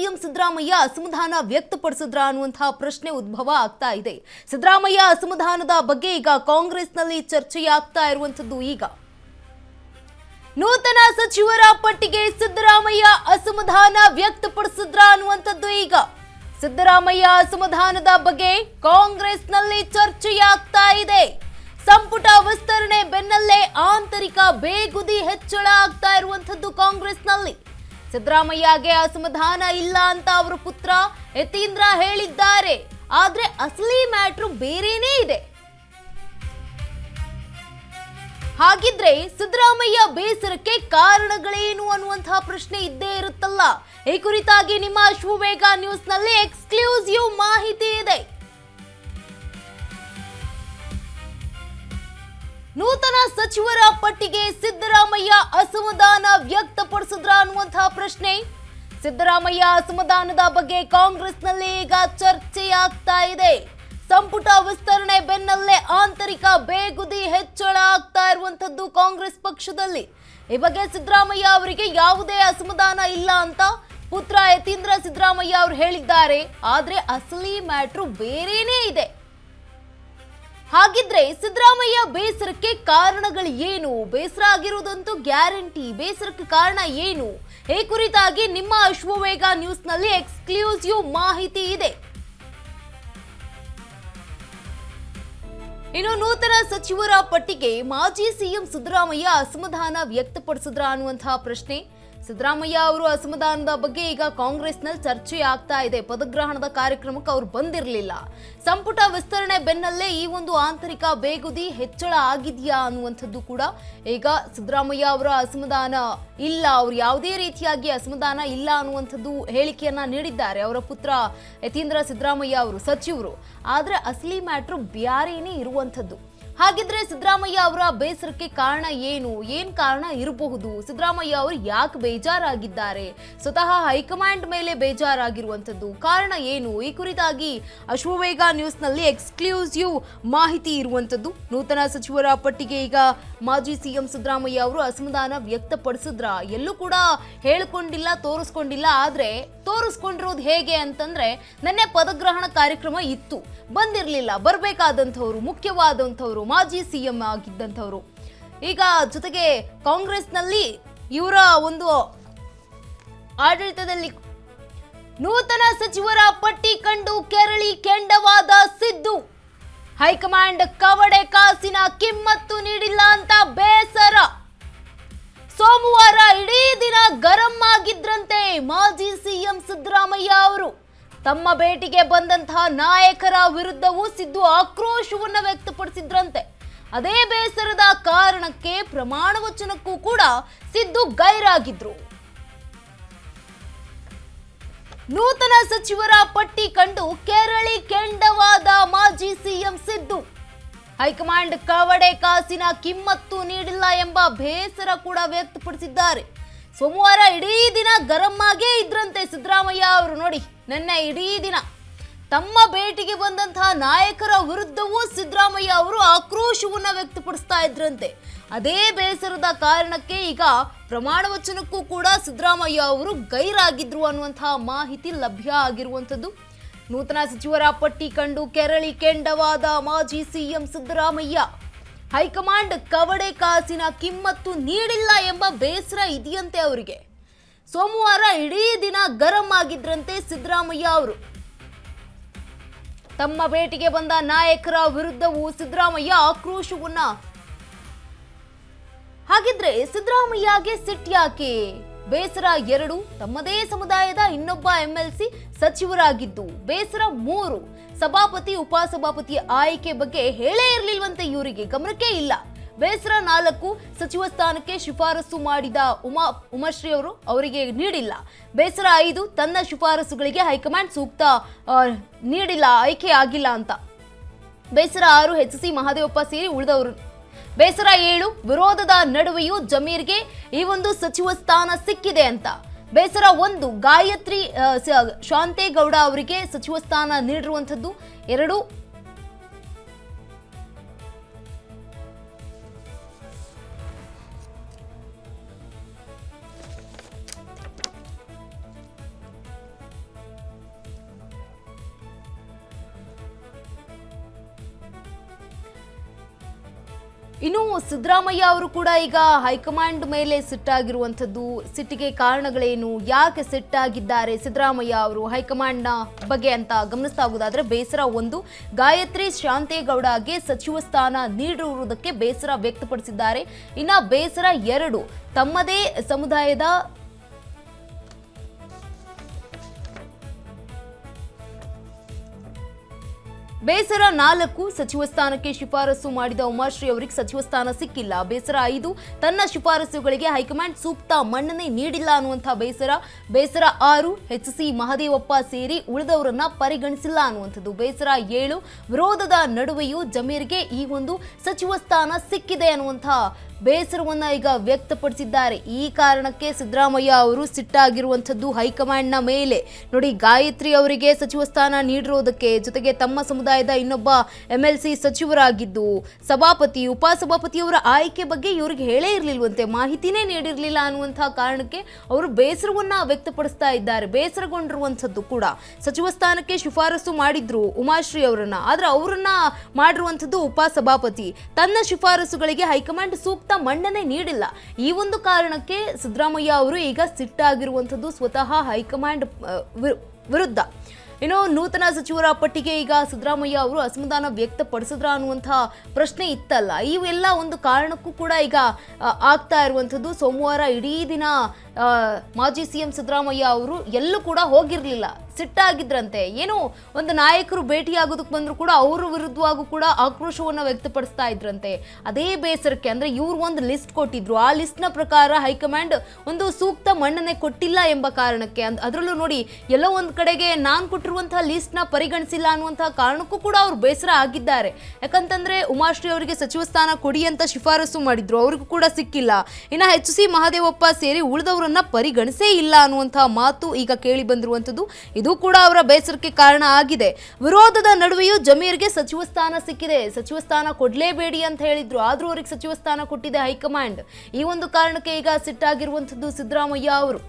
CM Siddaramaiah ಅಸಮಾಧಾನ ವ್ಯಕ್ತಪಡಿಸಿದ್ರ ಅನ್ನುವಂತಹ ಪ್ರಶ್ನೆ ಉದ್ಭವ ಆಗ್ತಾ ಇದೆ. ಸಿದ್ದರಾಮಯ್ಯ ಅಸಮಾಧಾನದ ಬಗ್ಗೆ ಈಗ ಕಾಂಗ್ರೆಸ್ನಲ್ಲಿ ಚರ್ಚೆಯಾಗ್ತಾ ಇರುವಂತದ್ದು. ಈಗ ನೂತನ ಸಚಿವರ ಪಟ್ಟಿಗೆ ಸಿದ್ದರಾಮಯ್ಯ ಅಸಮಾಧಾನ ವ್ಯಕ್ತಪಡಿಸಿದ್ರ ಅನ್ನುವಂಥದ್ದು. ಈಗ ಸಿದ್ದರಾಮಯ್ಯ ಅಸಮಾಧಾನದ ಬಗ್ಗೆ ಕಾಂಗ್ರೆಸ್ನಲ್ಲಿ ಚರ್ಚೆಯಾಗ್ತಾ ಇದೆ. ಸಂಪುಟ ವಿಸ್ತರಣೆ ಬೆನ್ನಲ್ಲೇ ಆಂತರಿಕ ಬೇಗುದಿ ಹೆಚ್ಚಳ ಆಗ್ತಾ ಇರುವಂತದ್ದು ಕಾಂಗ್ರೆಸ್ನಲ್ಲಿ. ಸಿದ್ದರಾಮಯ್ಯಗೆ ಅಸಮಾಧಾನ ಇಲ್ಲ ಅಂತ ಅವರ ಪುತ್ರ ಯತೀಂದ್ರ ಹೇಳಿದ್ದಾರೆ. ಆದ್ರೆ ಅಸಲಿ ಮ್ಯಾಟ್ರು ಬೇರೆನೇ ಇದೆ. ಹಾಗಿದ್ರೆ ಸಿದ್ದರಾಮಯ್ಯ ಬೇಸರಕ್ಕೆ ಕಾರಣಗಳೇನು ಅನ್ನುವಂತಹ ಪ್ರಶ್ನೆ ಇದ್ದೇ ಇರುತ್ತಲ್ಲ. ಈ ಕುರಿತಾಗಿ ನಿಮ್ಮ ಅಶ್ವವೇಗ ನ್ಯೂಸ್ ನಲ್ಲಿ ಎಕ್ಸ್ಕ್ಲೂಸಿವ್ ಮಾಹಿತಿ ಇದೆ. ನೂತನ ಸಚಿವರ ಪಟ್ಟಿಗೆ ಸಿದ್ದರಾಮಯ್ಯ ಅಸಮಾಧಾನ ವ್ಯಕ್ತಪಡಿಸಿದ್ರ ಅನ್ನುವಂತಹ ಪ್ರಶ್ನೆ. ಸಿದ್ದರಾಮಯ್ಯ ಅಸಮಾಧಾನದ ಬಗ್ಗೆ ಕಾಂಗ್ರೆಸ್ನಲ್ಲಿ ಈಗ ಚರ್ಚೆಯಾಗ್ತಾ ಇದೆ. ಸಂಪುಟ ವಿಸ್ತರಣೆ ಬೆನ್ನಲ್ಲೇ ಆಂತರಿಕ ಬೇಗುದಿ ಹೆಚ್ಚಳ ಆಗ್ತಾ ಇರುವಂತದ್ದು ಕಾಂಗ್ರೆಸ್ ಪಕ್ಷದಲ್ಲಿ. ಈ ಬಗ್ಗೆ ಸಿದ್ದರಾಮಯ್ಯ ಅವರಿಗೆ ಯಾವುದೇ ಅಸಮಾಧಾನ ಇಲ್ಲ ಅಂತ ಪುತ್ರ ಯತೀಂದ್ರ ಸಿದ್ದರಾಮಯ್ಯ ಅವರು ಹೇಳಿದ್ದಾರೆ. ಆದ್ರೆ ಅಸಲಿ ಮ್ಯಾಟ್ರು ಬೇರೆನೇ ಇದೆ. ಹಾಗಿದ್ರೆ ಸಿದ್ದರಾಮಯ್ಯ ಬೇಸರಕ್ಕೆ ಕಾರಣಗಳು ಏನು? ಬೇಸರ ಆಗಿರುವುದಂತೂ ಗ್ಯಾರಂಟಿ. ಬೇಸರಕ್ಕೆ ಕಾರಣ ಏನು? ಈ ಕುರಿತಾಗಿ ನಿಮ್ಮ ಅಶ್ವವೇಗ ನ್ಯೂಸ್ ನಲ್ಲಿ ಎಕ್ಸ್ಕ್ಲೂಸಿವ್ ಮಾಹಿತಿ ಇದೆ. ಇನ್ನು ನೂತನ ಸಚಿವರ ಪಟ್ಟಿಗೆ ಮಾಜಿ ಸಿಎಂ ಸಿದ್ದರಾಮಯ್ಯ ಅಸಮಾಧಾನ ವ್ಯಕ್ತಪಡಿಸಿದ್ರ ಅನ್ನುವಂತಹ ಪ್ರಶ್ನೆ. ಸಿದ್ದರಾಮಯ್ಯ ಅವರು ಅಸಮಾಧಾನದ ಬಗ್ಗೆ ಈಗ ಕಾಂಗ್ರೆಸ್ನಲ್ಲಿ ಚರ್ಚೆ ಆಗ್ತಾ ಇದೆ. ಪದಗ್ರಹಣದ ಕಾರ್ಯಕ್ರಮಕ್ಕೆ ಅವರು ಬಂದಿರಲಿಲ್ಲ. ಸಂಪುಟ ವಿಸ್ತರಣೆ ಬೆನ್ನಲ್ಲೇ ಈ ಒಂದು ಆಂತರಿಕ ಬೇಗುದಿ ಹೆಚ್ಚಳ ಆಗಿದೆಯಾ ಅನ್ನುವಂಥದ್ದು ಕೂಡ ಈಗ ಸಿದ್ದರಾಮಯ್ಯ ಅವರ ಅಸಮಾಧಾನ ಇಲ್ಲ, ಅವರು ಯಾವುದೇ ರೀತಿಯಾಗಿ ಅಸಮಾಧಾನ ಇಲ್ಲ ಅನ್ನುವಂಥದ್ದು ಹೇಳಿಕೆಯನ್ನ ನೀಡಿದ್ದಾರೆ ಅವರ ಪುತ್ರ ಯತೀಂದ್ರ ಸಿದ್ದರಾಮಯ್ಯ ಅವರು, ಸಚಿವರು. ಆದ್ರೆ ಅಸಲಿ ಮ್ಯಾಟ್ರು ಬ್ಯಾರೇನೇ ಇರುವಂಥದ್ದು. ಹಾಗಿದ್ರೆ ಸಿದ್ದರಾಮಯ್ಯ ಅವರ ಬೇಸರಕ್ಕೆ ಕಾರಣ ಏನು? ಏನ್ ಕಾರಣ ಇರಬಹುದು? ಸಿದ್ದರಾಮಯ್ಯ ಅವರು ಯಾಕೆ ಬೇಜಾರಾಗಿದ್ದಾರೆ? ಸ್ವತಃ ಹೈಕಮಾಂಡ್ ಮೇಲೆ ಬೇಜಾರಾಗಿರುವಂತದ್ದು ಕಾರಣ ಏನು? ಈ ಕುರಿತಾಗಿ ಅಶ್ವವೇಗ ನ್ಯೂಸ್ ನಲ್ಲಿ ಎಕ್ಸ್ಕ್ಲೂಸಿವ್ ಮಾಹಿತಿ ಇರುವಂತದ್ದು. ನೂತನ ಸಚಿವರ ಪಟ್ಟಿಗೆ ಈಗ ಮಾಜಿ ಸಿಎಂ ಸಿದ್ದರಾಮಯ್ಯ ಅವರು ಅಸಮಾಧಾನ ವ್ಯಕ್ತಪಡಿಸಿದ್ರ? ಎಲ್ಲೂ ಕೂಡ ಹೇಳಿಕೊಂಡಿಲ್ಲ, ತೋರಿಸ್ಕೊಂಡಿಲ್ಲ. ಆದ್ರೆ ತೋರಿಸ್ಕೊಂಡಿರೋದು ಹೇಗೆ ಅಂತಂದ್ರೆ, ನಿನ್ನೆ ಪದಗ್ರಹಣ ಕಾರ್ಯಕ್ರಮ ಇತ್ತು, ಬಂದಿರಲಿಲ್ಲ. ಬರಬೇಕಾದಂಥವ್ರು, ಮುಖ್ಯವಾದಂಥವ್ರು, ಮಾಜಿ ಸಿಎಂ ಆಗಿದ್ದಂಥವ್ರು. ಈಗ ಜೊತೆಗೆ ಕಾಂಗ್ರೆಸ್ನಲ್ಲಿ ಇವರ ಒಂದು ಆಡಳಿತದಲ್ಲಿ ನೂತನ ಸಚಿವರ ಪಟ್ಟಿ ಕಂಡು ಕೆರಳಿ ಕೆಂಡವಾದ ಸಿದ್ದು. ಹೈಕಮಾಂಡ್ ಕವಡೆ ಕಾಸಿನ ಕಿಮ್ಮತ್ತು ನೀಡಿಲ್ಲ ಅಂತ ಬೇಸರ. ಸೋಮವಾರ ಇಡೀ ದಿನ ಗರಂ ಆಗಿದ್ರಂತೆ ಮಾಜಿ ಸಿಎಂ ಸಿದ್ದರಾಮಯ್ಯ ಅವರು. ತಮ್ಮ ಭೇಟಿಗೆ ಬಂದಂತಹ ನಾಯಕರ ವಿರುದ್ಧವೂ ಸಿದ್ದು ಆಕ್ರೋಶವನ್ನ ವ್ಯಕ್ತಪಡಿಸಿದ್ರಂತೆ. ಅದೇ ಬೇಸರದ ಕಾರಣಕ್ಕೆ ಪ್ರಮಾಣ ವಚನಕ್ಕೂ ಕೂಡ ಸಿದ್ದು ಗೈರಾಗಿದ್ರು. ನೂತನ ಸಚಿವರ ಪಟ್ಟಿ ಕಂಡು ಕೆರಳಿ ಕೆಂಡವಾದ ಮಾಜಿ ಸಿಎಂ ಸಿದ್ದು. ಹೈಕಮಾಂಡ್ ಕವಡೆ ಕಾಸಿನ ಕಿಮ್ಮತ್ತು ನೀಡಿಲ್ಲ ಎಂಬ ಬೇಸರ ಕೂಡ ವ್ಯಕ್ತಪಡಿಸಿದ್ದಾರೆ. ಸೋಮವಾರ ಇಡೀ ದಿನ ಗರಂ ಆಗೇ ಇದ್ರಂತೆ ಸಿದ್ದರಾಮಯ್ಯ ಅವರು. ನೋಡಿ, ನಿನ್ನೆ ಇಡೀ ದಿನ ತಮ್ಮ ಭೇಟಿಗೆ ಬಂದಂತಹ ನಾಯಕರ ವಿರುದ್ಧವೂ ಸಿದ್ದರಾಮಯ್ಯ ಅವರು ಆಕ್ರೋಶವನ್ನ ವ್ಯಕ್ತಪಡಿಸ್ತಾ ಇದ್ರಂತೆ. ಅದೇ ಬೇಸರದ ಕಾರಣಕ್ಕೆ ಈಗ ಪ್ರಮಾಣ ವಚನಕ್ಕೂ ಕೂಡ ಸಿದ್ದರಾಮಯ್ಯ ಅವರು ಗೈರಾಗಿದ್ರು ಅನ್ನುವಂತಹ ಮಾಹಿತಿ ಲಭ್ಯ ಆಗಿರುವಂಥದ್ದು. ನೂತನ ಸಚಿವರ ಪಟ್ಟಿ ಕಂಡು ಕೆರಳಿ ಕೆಂಡವಾದ ಮಾಜಿ ಸಿಎಂ ಸಿದ್ದರಾಮಯ್ಯ. ಹೈಕಮಾಂಡ್ ಕವಡೆ ಕಾಸಿನ ಕಿಮ್ಮತ್ತು ನೀಡಿಲ್ಲ ಎಂಬ ಬೇಸರ ಇದೆಯಂತೆ ಅವರಿಗೆ. ಸೋಮವಾರ ಇಡೀ ದಿನ ಗರಂ ಆಗಿದ್ರಂತೆ ಸಿದ್ದರಾಮಯ್ಯ ಅವರು. ತಮ್ಮ ಭೇಟಿಗೆ ಬಂದ ನಾಯಕರ ವಿರುದ್ಧವೂ ಸಿದ್ದರಾಮಯ್ಯ ಆಕ್ರೋಶವನ್ನ. ಹಾಗಿದ್ರೆ ಸಿದ್ದರಾಮಯ್ಯಗೆ ಸಿಟ್ಯಾಕೆ? ಬೇಸರ 2, ತಮ್ಮದೇ ಸಮುದಾಯದ ಇನ್ನೊಬ್ಬ ಎಂಎಲ್ಸಿ ಸಚಿವರಾಗಿದ್ದು. ಬೇಸರ 3, ಸಭಾಪತಿ ಉಪಸಭಾಪತಿ ಆಯ್ಕೆ ಬಗ್ಗೆ ಹೇಳೇ ಇರಲಿಲ್ವಂತೆ ಇವರಿಗೆ, ಗಮನಕ್ಕೆ ಇಲ್ಲ. ಬೇಸರ 4, ಸಚಿವ ಸ್ಥಾನಕ್ಕೆ ಶಿಫಾರಸು ಮಾಡಿದ ಉಮಾಶ್ರೀ ಅವರು ಅವರಿಗೆ ನೀಡಿಲ್ಲ. ಬೇಸರ 5, ತನ್ನ ಶಿಫಾರಸುಗಳಿಗೆ ಹೈಕಮಾಂಡ್ ಸೂಕ್ತ ನೀಡಿಲ್ಲ, ಆಯ್ಕೆ ಆಗಿಲ್ಲ ಅಂತ. ಬೇಸರ 6, ಎಚ್.ಸಿ. ಮಹದೇವಪ್ಪ ಸೇರಿ ಉಳಿದವರು. ಬೇಸರ 7, ವಿರೋಧದ ನಡುವೆಯೂ ಜಮೀರ್ಗೆ ಈ ಒಂದು ಸಚಿವ ಸ್ಥಾನ ಸಿಕ್ಕಿದೆ ಅಂತ. ಬೇಸರ 1, ಗಾಯತ್ರಿ ಶಾಂತೇಗೌಡ ಅವರಿಗೆ ಸಚಿವ ಸ್ಥಾನ ನೀಡಿರುವಂಥದ್ದು. 2, ಇನ್ನು ಸಿದ್ದರಾಮಯ್ಯ ಅವರು ಕೂಡ ಈಗ ಹೈಕಮಾಂಡ್ ಮೇಲೆ ಸಿಟ್ಟಾಗಿರುವಂಥದ್ದು, ಸಿಟ್ಟಿಗೆ ಕಾರಣಗಳೇನು, ಯಾಕೆ ಸಿಟ್ಟಾಗಿದ್ದಾರೆ ಸಿದ್ದರಾಮಯ್ಯ ಅವರು ಹೈಕಮಾಂಡ್ನ ಬಗ್ಗೆ ಅಂತ ಗಮನಿಸ್ತಾ ಹೋಗೋದಾದ್ರೆ, ಬೇಸರ ಒಂದು, ಗಾಯತ್ರಿ ಶಾಂತೇಗೌಡಗೆ ಸಚಿವ ಸ್ಥಾನ ನೀಡಿರುವುದಕ್ಕೆ ಬೇಸರ ವ್ಯಕ್ತಪಡಿಸಿದ್ದಾರೆ. ಇನ್ನು ಬೇಸರ ಎರಡು, ತಮ್ಮದೇ ಸಮುದಾಯದ ಬೇಸರ 4, ಸಚಿವ ಸ್ಥಾನಕ್ಕೆ ಶಿಫಾರಸು ಮಾಡಿದ ಉಮಾಶ್ರೀ ಅವರಿಗೆ ಸಚಿವ ಸ್ಥಾನ ಸಿಕ್ಕಿಲ್ಲ. ಬೇಸರ 5, ತನ್ನ ಶಿಫಾರಸುಗಳಿಗೆ ಹೈಕಮಾಂಡ್ ಸೂಕ್ತ ಮನ್ನಣೆ ನೀಡಿಲ್ಲ ಅನ್ನುವಂಥ ಬೇಸರ. ಬೇಸರ 6, HC ಮಹದೇವಪ್ಪ ಸೇರಿ ಉಳಿದವರನ್ನ ಪರಿಗಣಿಸಿಲ್ಲ ಅನ್ನುವಂಥದ್ದು. ಬೇಸರ 7, ವಿರೋಧದ ನಡುವೆಯೂ ಜಮೀರ್ಗೆ ಈ ಒಂದು ಸಚಿವ ಸ್ಥಾನ ಸಿಕ್ಕಿದೆ ಅನ್ನುವಂಥ ಬೇಸರವನ್ನ ಈಗ ವ್ಯಕ್ತಪಡಿಸಿದ್ದಾರೆ. ಈ ಕಾರಣಕ್ಕೆ ಸಿದ್ದರಾಮಯ್ಯ ಅವರು ಸಿಟ್ಟಾಗಿರುವಂಥದ್ದು ಹೈಕಮಾಂಡ್ನ ಮೇಲೆ. ನೋಡಿ, ಗಾಯತ್ರಿ ಅವರಿಗೆ ಸಚಿವ ಸ್ಥಾನ ನೀಡಿರೋದಕ್ಕೆ, ಜೊತೆಗೆ ತಮ್ಮ ಸಮುದಾಯದ ಇನ್ನೊಬ್ಬ MLC ಸಚಿವರಾಗಿದ್ದು ಸಭಾಪತಿ ಉಪಸಭಾಪತಿಯವರ ಆಯ್ಕೆ ಬಗ್ಗೆ ಇವರಿಗೆ ಹೇಳೇ ಇರಲಿಲ್ವಂತೆ, ಮಾಹಿತಿನೇ ನೀಡಿರಲಿಲ್ಲ ಅನ್ನುವಂಥ ಕಾರಣಕ್ಕೆ ಅವರು ಬೇಸರವನ್ನ ವ್ಯಕ್ತಪಡಿಸ್ತಾ ಇದ್ದಾರೆ. ಬೇಸರಗೊಂಡಿರುವಂಥದ್ದು ಕೂಡ, ಸಚಿವ ಸ್ಥಾನಕ್ಕೆ ಶಿಫಾರಸು ಮಾಡಿದ್ರು ಉಮಾಶ್ರೀ ಅವರನ್ನ, ಆದ್ರೆ ಅವರನ್ನ ಮಾಡಿರುವಂಥದ್ದು ಉಪಸಭಾಪತಿ. ತನ್ನ ಶಿಫಾರಸುಗಳಿಗೆ ಹೈಕಮಾಂಡ್ ಸೂಕ್ತ ಮನ್ನಣೆ ನೀಡಿಲ್ಲ. ಈ ಒಂದು ಕಾರಣಕ್ಕೆ ಸಿದ್ದರಾಮಯ್ಯ ಅವರು ಈಗ ಸಿಟ್ಟಾಗಿರುವಂಥದ್ದು ಸ್ವತಃ ಹೈಕಮಾಂಡ್ ವಿರುದ್ಧ. ಇನ್ನು ನೂತನ ಸಚಿವರ ಪಟ್ಟಿಗೆ ಈಗ ಸಿದ್ದರಾಮಯ್ಯ ಅವರು ಅಸಮಾಧಾನ ವ್ಯಕ್ತಪಡಿಸಿದ್ರ ಅನ್ನುವಂಥ ಪ್ರಶ್ನೆ ಇತ್ತಲ್ಲ, ಇವೆಲ್ಲ ಒಂದು ಕಾರಣಕ್ಕೂ ಕೂಡ ಈಗ ಆಗ್ತಾ ಇರುವಂಥದ್ದು. ಸೋಮವಾರ ಇಡೀ ದಿನ ಮಾಜಿ CM ಸಿದ್ದರಾಮಯ್ಯ ಅವರು ಎಲ್ಲೂ ಕೂಡ ಹೋಗಿರಲಿಲ್ಲ, ಸಿಟ್ಟಾಗಿದ್ರಂತೆ. ಏನೋ ಒಂದು ನಾಯಕರು ಭೇಟಿಯಾಗೋದಕ್ಕೆ ಬಂದರೂ ಕೂಡ ಅವರ ವಿರುದ್ಧವಾಗೂ ಕೂಡ ಆಕ್ರೋಶವನ್ನು ವ್ಯಕ್ತಪಡಿಸ್ತಾ ಇದ್ರಂತೆ. ಅದೇ ಬೇಸರಕ್ಕೆ, ಅಂದರೆ ಇವ್ರು ಒಂದು ಲಿಸ್ಟ್ ಕೊಟ್ಟಿದ್ರು, ಆ ಲಿಸ್ಟ್ನ ಪ್ರಕಾರ ಹೈಕಮಾಂಡ್ ಒಂದು ಸೂಕ್ತ ಮನ್ನಣೆ ಕೊಟ್ಟಿಲ್ಲ ಎಂಬ ಕಾರಣಕ್ಕೆ, ಅದರಲ್ಲೂ ನೋಡಿ ಎಲ್ಲೋ ಒಂದು ಕಡೆಗೆ ನಾನು ಕೊಟ್ಟಿರುವಂತಹ ಲಿಸ್ಟ್ನ ಪರಿಗಣಿಸಿಲ್ಲ ಅನ್ನುವಂತಹ ಕಾರಣಕ್ಕೂ ಕೂಡ ಅವ್ರು ಬೇಸರ ಆಗಿದ್ದಾರೆ. ಯಾಕಂತಂದ್ರೆ ಉಮಾಶ್ರೀ ಅವರಿಗೆ ಸಚಿವ ಸ್ಥಾನ ಕೊಡಿ ಅಂತ ಶಿಫಾರಸು ಮಾಡಿದ್ರು, ಅವ್ರಿಗೂ ಕೂಡ ಸಿಕ್ಕಿಲ್ಲ. ಇನ್ನು HC ಮಹದೇವಪ್ಪ ಸೇರಿ ಉಳಿದವರನ್ನ ಪರಿಗಣಿಸೇ ಇಲ್ಲ ಅನ್ನುವಂತಹ ಮಾತು ಈಗ ಕೇಳಿ ಬಂದಿರುವಂಥದ್ದು. ಇದು ಕೂಡ ಅವರ ಬೇಸರಕ್ಕೆ ಕಾರಣ ಆಗಿದೆ. ವಿರೋಧದ ನಡುವೆಯೂ ಜಮೀರ್ಗೆ ಸಚಿವ ಸ್ಥಾನ ಸಿಕ್ಕಿದೆ, ಸಚಿವ ಸ್ಥಾನ ಕೊಡ್ಲೇಬೇಡಿ ಅಂತ ಹೇಳಿದ್ರು, ಆದ್ರೂ ಅವರಿಗೆ ಸಚಿವ ಸ್ಥಾನ ಕೊಟ್ಟಿದೆ ಹೈಕಮಾಂಡ್. ಈ ಒಂದು ಕಾರಣಕ್ಕೆ ಈಗ ಸಿಟ್ಟಾಗಿರುವಂಥದ್ದು ಸಿದ್ದರಾಮಯ್ಯ ಅವರು.